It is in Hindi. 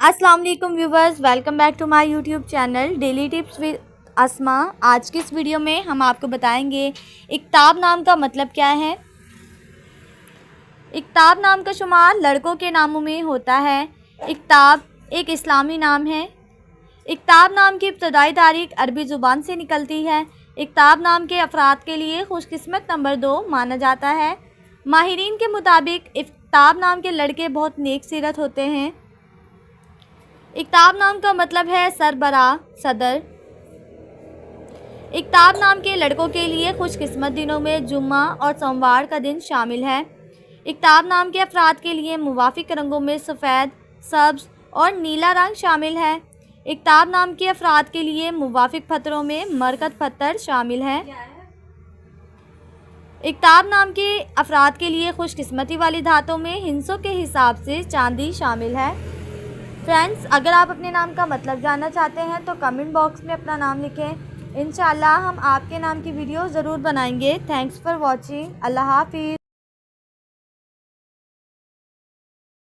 अस्सलाम वालेकुम viewers, welcome back to my YouTube channel daily tips with Asma. आज की इस वीडियो में हम आपको बताएंगे इक्ताब नाम का मतलब क्या है। इक्ताब नाम का शुमार लड़कों के नामों में होता है। इक्ताब एक इस्लामी नाम है। इक्ताब नाम की इब्तदाई तारीख अरबी ज़ुबान से निकलती है। इक्ताब नाम के अफराद के लिए खुशकिस्मत नंबर 2 माना जाता है। माहिरीन के मुताबिक इक्ताब नाम के लड़के बहुत नेक सीरत होते हैं। इक्ताब नाम का मतलब है सरबराह, सदर। इक्ताब नाम के लड़कों के लिए खुशकिस्मत दिनों में जुम्मा और सोमवार का दिन शामिल है। इक्ताब नाम के अफराद के लिए मुवाफिक रंगों में सफ़ेद, सब्ज़ और नीला रंग शामिल है। इक्ताब नाम के अफराद के लिए मुवाफिक पत्थरों में मरकत पत्थर शामिल है। इक्ताब नाम के अफराद के लिए खुशकिस्मती वाली धातों में हिंसों के हिसाब से चांदी शामिल है। फ्रेंड्स, अगर आप अपने नाम का मतलब जानना चाहते हैं तो कमेंट बॉक्स में अपना नाम लिखें। इंशाल्लाह हम आपके नाम की वीडियो ज़रूर बनाएंगे। Thanks for watching. अल्लाह हाफिज़।